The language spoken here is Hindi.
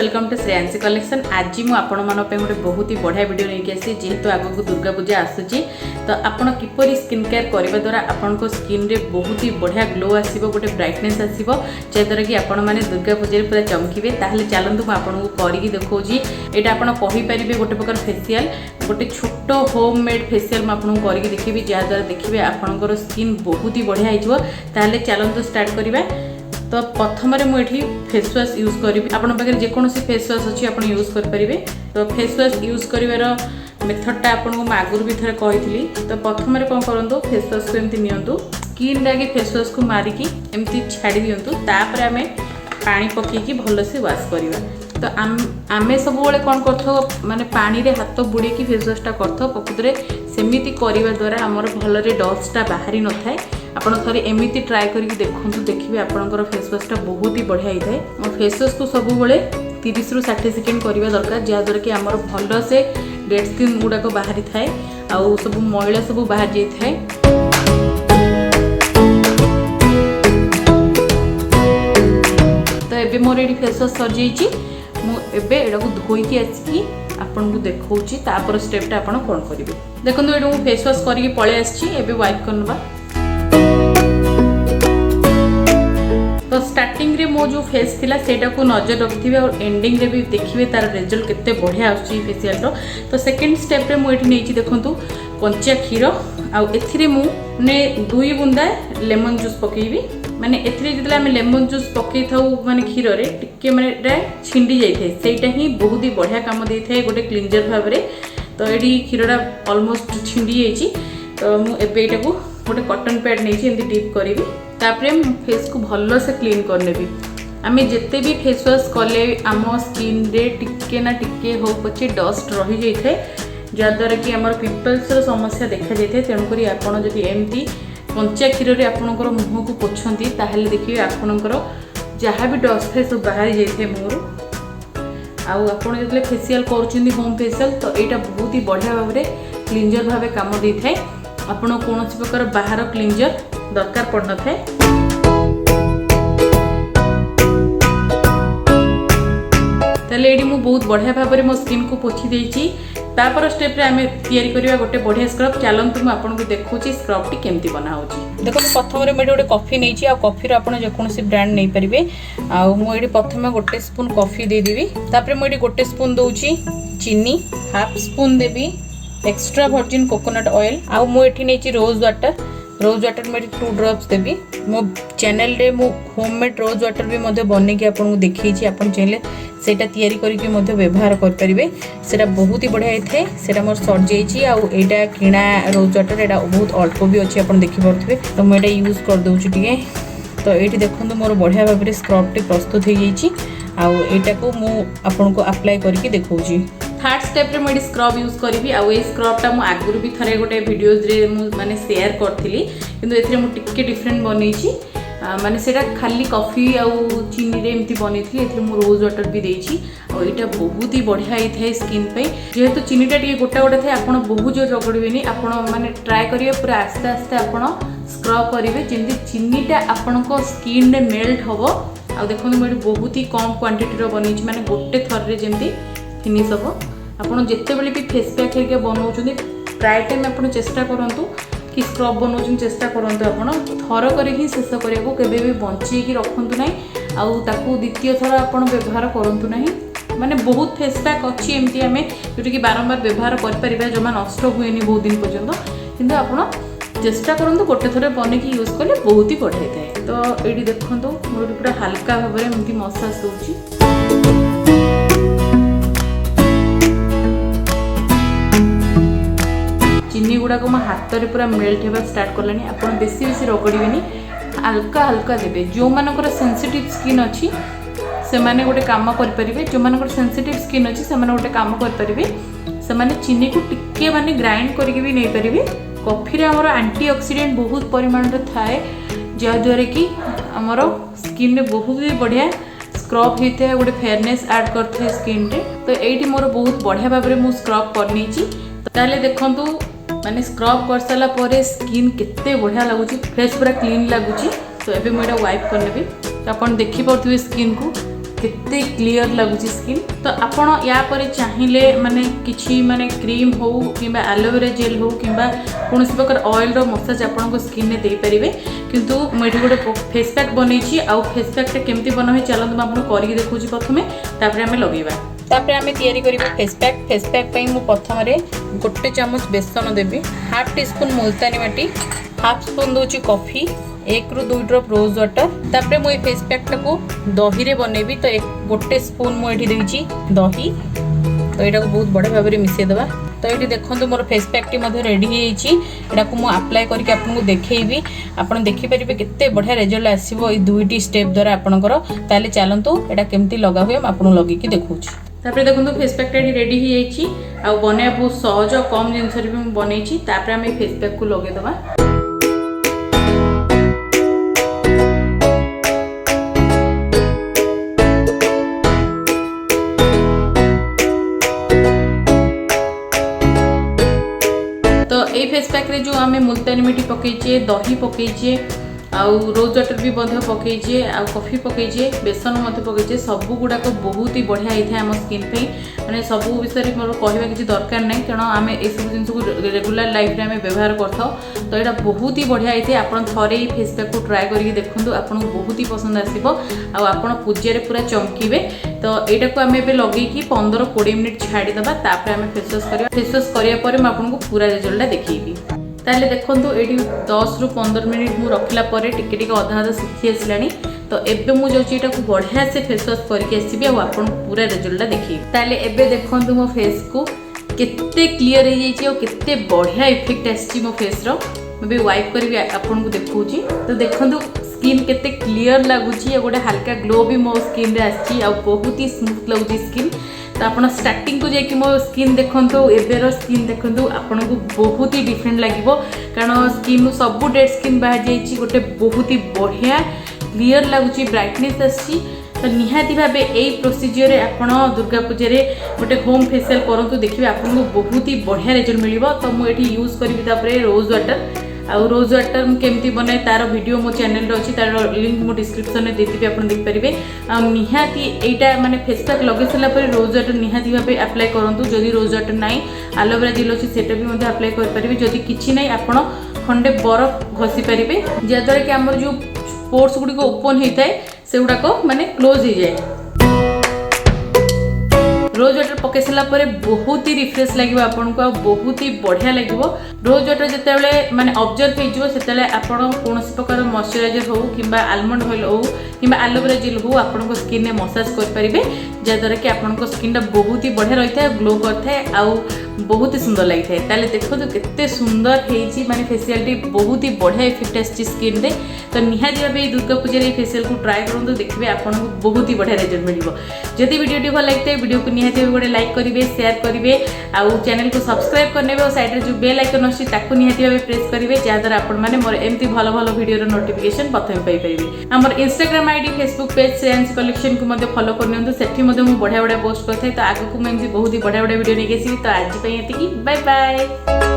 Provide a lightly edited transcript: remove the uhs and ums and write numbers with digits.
Welcome to Shreyasi collection. आज मुझे गोटे बहुत ही बढ़िया वीडियो लेके आसी जेहेतु आगक दुर्गा पूजा आसूची तो आपड़ किपरि स्किन केयर करने द्वारा आपण स्किन रे बहुत ही बढ़िया ग्लो आसीबो, गोटे ब्राइटनेस आसीबो जद्वारा कि आपण माने दुर्गा पूजा पूरा चमकीबे। ताहले चलंतु मैं आपको करके देखौजी। एटा आपण कहि परिबे गोटे प्रकार फेशियल, गोटे छोट होममेड फेशियल मैं आपको करके देखिबी जद्वारा देखिबे आपणकर स्किन बहुत ही बढ़िया होइजो। ताहले चलंतु स्टार्ट करिबा। तो प्रथम मुझे फेस वाश यूज करी आपन पाखे जेकोसी फेस वाश अच्छी आप यूज करेंगे। तो फेस वाश यूज कर मेथडटा आपको आगुरी भी थे कही। तो प्रथम कौन करूँ फेस वाश को एमती नियंतु स्किन आगे फेस वाश को मारिकी एमती छाड़ी दिंतु तापर आम पानी पकईकी भलसे वाश करवा। तो आमे सब कौन कर माने पानी रे हाथ बुड़ेकी फेस वाशटा कर प्रकृत में सेमिति करने द्वारा आमर भलरे डस्टा बाहरी न थाए। आपड़ थे एमती ट्राए करके देखूँ देखिए आपंकर फेस वाशटा बहुत ही बढ़िया होता है। फेस वाश को सब 30 ରୁ 60 सेकेंड करवा दरकार जहाँद्वारा कि आमर भल से डेड स्किन गुड़ाक बाहरी थाए आउ सब मैला सब बाहर जाए। तो एबे मोर ये फेस वाश सर जाइए मुझे एटा को धोईकी आसिकी आपन को देखौची तापर स्टेपटा आपन कोन करिवे। देखंतु एटा मु फेस वाश करके पळे आछि एबे वाइप करनबा। तो स्टार्टिंग रे मो जो फेस थिला सेटा को नजर रखिथिबे और एंडिंग रे भी देखिबे तार रिजल्ट केते बढ़िया आछि फेशियल रो। तो सेकंड स्टेप रे मु एठी नेछि देखंतु कंचा क्षीर आ एथिरे मु ने 2 बुंदा लेमन जूस पकेइबी। माने एथिरे जितला हम लेमन जूस पकई थाउ माने क्षीर रे टिके माने एटा छिंडी जाई थाए सेटा ही बहुत ही बढ़िया काम देई थाए गोटे क्लींजर भाव रे। तो एडी क्षीरटा ऑलमोस्ट छिंडी जाईची। तो मु एबे एटा को गोटे कॉटन पैड नेछि एंती डिप करिवि तापरे फेस को भल से क्लीन करनेबी। आम जिते भी फेस वाश कले आम स्किन रे टिके ना टिके हो पचे डस्ट रही जाए जहाँद्वारा कि आम पिंपल्स समस्या देखा जाए। तेणुक आपड़ जब एमती कंचा क्षीर रे आपणकर मुह को पोछती ताहले देखिए आपणकर जहाँ भी डस्ट है सब बाहरी जाए मुहर। आपड़ जो फेशियल कर होम फेशियल तो यहाँ बहुत ही बढ़िया भाव में क्लींजर भाव काम दे थाए। आपड़ कौन प्रकार बाहर क्लींजर दरकार पड़ न थाए। ताले एडी मु बहुत बढ़िया भाव में मो स्किन को पोछि देइची। तापर स्टेप रे आमे तयारी करिवा गोटे बढ़िया स्क्रब। चलंतु मु आपन को देखौची स्क्रब टी केमती बना होची। देखो प्रथम रे मेडी गोटे कॉफी नेइची आ कॉफी रो आपन जेकोनसी ब्रांड नै परिबे। आ मु एडी प्रथम गोटे स्पून कॉफी दे देबी। तापर मु एडी गोटे स्पून दउची चीनी, हाफ स्पून देबी एक्स्ट्रा वर्जिन कोकोनट ऑयल आ मु एठी नेइची रोज वाटर में 2 ड्रॉप्स देबी। मो चैनल रे मु होममेड रोज वाटर भी मध्य बने के आपन को देखैची। आपन चाहिले सेटा तयारी करके मध्य व्यवहार कर परिबे। सेटा बहुत ही बढ़िया हेथे। सेटा मोर सट जाईची आ एटा किणा रोज वाटर एटा बहुत अल्प भी अछि आपन देखि परथबे। तो मु एटा यूज कर दउची टिके। तो एठी देखंतु मोर बढ़िया भाबरे स्क्रब टी प्रस्तुत हो जाईची आ एटा को मु आपन को अप्लाई करके देखौची। थर्ड स्टेप रे मैं स्क्रब यूज करी आ स्क्रबटा मु आगुरी भी थरे गोटे वीडियोज रे मु माने शेयर करथिली किंतु एथिरे मु टिके डिफरेंट बनेइची। माने सेटा खाली कॉफी आ चीनी रे एमती बनेइथली एथिरे मु रोज वाटर भी देइची और एटा बहुत ही बढ़िया ही थाए स्किन पे। जेहेतु चीनीटा टिके गोटा गोटा थाए आपण बहुत जोर रगड़बेनी। आपण माने ट्राई करिवे पूरा आस्ते आस्ते आपण स्क्रब करिवे जेंति चीनीटा आपणको स्किन रे मेल्ट होबो। आ देखो मु बहुत ही कम क्वांटिटी रो बनेइची माने गोटे थर रे जेंति फिनिश होबो। आपन जिते बेले भी फेस पैक हेके बनाउछुनी प्राय टाइम आपन चेष्टा करंतु कि स्क्रब बनाउछुन चेष्टा करंतु आपन थर करे ही शेष करिया को केबे भी बंची की रखंतु नै आउ ताकू द्वितीय थर आपन व्यवहार करंतु नै। माने बहुत फेस पैक अछि एमती हमें जोटी कि बारंबार व्यवहार कर परिबा जमा नष्ट हुएनी बहुत दिन पर्यंत किंतु आपन चेष्टा करंतु गोटे थरे बने की यूज करले बहुत ही बढ़िया थाए। तो एडी देखंतु मोर पूरा हल्का भाव में एमती मसाज दोछि। चीनी गुड़ा को हाथ में पूरा मेल्ट होगा स्टार्ट कलानी। आप बेसी बेसी रगड़बेनी हल्का हल्का देवे। जो मानकर सेंसिटिव स्किन अच्छी से माने गोटे काम करें। जो मानकर सेंसिटिव स्किन अच्छी से माने गोटे काम करें से माने चीनी को टिके माने ग्राइंड करके भी नहीं पारे। कॉफी रे हमर एंटीऑक्सीडेंट बहुत परिमाण रे थाए जहाँद्वारा कि आमर स्किन रे बहुत ही बढ़िया स्क्रब होता है गोटे फेयरनेस ऐड करते स्किन रे। तो एठी मोर बहुत बढ़िया भाव में मुझे स्क्रब करनी। ताले देखंतु माने स्क्रब कर सारा पर स्किन केते बढ़िया लगुच फेस पूरा क्लीन लगुच। तो एबे मुझे वाइप करनेबी। तो आपन देखि पड़थुवे स्किन को केते क्लियर लगुच स्किन। तो आपण या पर चाहिए माने किछि माने क्रीम हो कि एलोवेरा जेल हो कि कौन प्रकार ऑयल रो मसाज आपण स्किन में दे पारिबे। किंतु मुझे गोटे फेस पैक बनई आउ फेस पैक केमती बना हुए चलते मुझे करके देखूँ प्रथमे आम लगेगा तापर आम तैयारी करिबा फेस पैक। फेस पैक पई मु प्रथम गोटे चामच बेसन देबी, हाफ टी स्पून मुल्तानी माटी, हाफ स्पून दूची कॉफी, 1 ରୁ 2 ड्रॉप रोज वाटर। तापर मु फेस पैक टाको दही रे बनेबी। तो गोटे स्पून मु एठी देइची दही। तो एटा को बहुत बढ़िया भाव में मिसई देबा। तो ये देखो मोर फेस पैक टी रेडी होटा को अप्लाई करके आपको देखी आप देखिपारे केते बढ़िया रिजल्ट आसो ये 2टी स्टेप द्वारा आपंकर। ताले चलतु एटा केमती लगा हुए आपको लगे देखूँ। तापर देखो फेस पैक रेडी हो बनवा बहुत सहज कम जिनस भी बनई। तापर आम फेस पैक को लगेदबा। तो ये फेस पैक रे जो आम मुल्तानी मिट्टी पकईचे, दही पकईचे, आउ रोज वाटर भी पकईचे, आउ कॉफी पकईचे, बेसन पकईचे, सब गुड़ाक बहुत ही बढ़िया होता है आम स्किन पे। मैंने सब विषय मोर कहवा किसी दरकार नहीं, कारण आम ये सब जिन को रेगुलर लाइफ में व्यवहार करथाओ। तो यहाँ बहुत ही बढ़िया होता है। आप थे ये फेस पैक को ट्राए करके देखूँ, आपको बहुत ही पसंद आसो। आप पूजा पूरा चमकीबे। तो यहाँ को आम ए लगे 15-20 मिनिट छाड़ीदबा। तापर आम फेस वाश करवा। फेस वाश करापर मुझे पूरा रिजल्ट देखी। ताले देखो ये 10 ରୁ 15 मिनिट मु रखला परे टिके टिके अधा अधा सुखी आसलानी। तो एबे मु जाउची एटा को बढ़िया से फेस वाश करके आसीबी आ आपन पूरा रिजल्ट देखी। ताले एबे देखंतु मो फेस को केते क्लियर हो जाइछि और केते बढ़िया इफेक्ट आछि मो फेस रो। मैं भी वाइप करके आपन को देखौची। तो देखंतु स्किन केते क्लियर लागुची, गोटे हल्का ग्लो भी मो स्किन रे आछि आ बहुत ही स्मूथ लागुची स्किन। तो आप स्टार्टिंग को जाकि मो स्किन देखो एबेर स्किन देखो आपन को बहुत ही डिफरेंट लगे। कारण स्किन सब डेड स्किन बाहर जाइए गोटे बहुत ही बढ़िया क्लियर लगुच ब्राइटनेस आसी। तो निहाती भाव यही प्रोसीजर आपड़ दुर्गा पूजा गोटे होम फेशियल करूँ देखिए आपको बहुत ही बढ़िया रिजल्ट मिल। तो मुझे यूज करी रोज वाटर। आउ रोज वाटर केमती बनाए तार वीडियो मो चैनल रे अछि, तार लिंक मो डिस्क्रिप्शन में देती आपन देख पारिबे। आ निहाती एटा माने फेस पैक लगे सला पर रोज वाटर निहाती भाबे अप्लाई करंतु। जदि रोज वाटर नाही एलोवेरा जेल अछि सेटा भी मध्ये अप्लाई कर पारिबे। जदि किछि नाही आपन खंडे बरफ घसी पारिबे, जे द्वारा कि हमर जो पोर्स गुडी को ओपन हेताय से गुडा को माने क्लोज हो जाए। रोज वाटर पकई सारा बहुत ही रिफ्रेश लगे आपको, बहुत ही बढ़िया लगे। रोज वाटर जितेबाला माने ऑब्जर्व हो आपड़ कौन प्रकार मॉइस्चराइजर हो कि आलमंड ऑयल हो कि एलोवेरा जेल हो आपन स्किन में मसाज करेंगे, जहाद्वारा कि आपन स्किन बहुत ही बढ़िया रही है, ग्लो करता आउ बहुत ही सुंदर लगी था। ताले देखो तो केते सुंदर है माने फेशियलटी बहुत ही बढ़िया इफेक्ट आछि स्किन रे। तो निहाती भाबे दुर्गा पूजा रे फेशियल को ट्राई करंतु, देखिबे आपको बहुत ही बढ़िया रिजल्ट मिलिबो। जदि वीडियोटी भल लगता वीडियो को निहाती गोटे लाइक करेंगे, शेयर करेंगे, आउ चैनल को सब्सक्राइब करने और साइड रे जो बेल आइकन अछि ताकू निहाती भाबे प्रेस करेंगे, जहाद्वारा आपण माने मोर एमती भल भल वीडियो नोटिफिकेशन प्रथम पाई परिबे। हमर Instagram ID Facebook page Shreyasi collection को मध्य फॉलो करनियंतु, सेठी मध्य मु बढ़िया बढ़िया पोस्ट करथाय। तो आगु को मैं बहुत ही बढ़िया बढ़िया वीडियो लेके आसीबी। तो आज बाय बाय।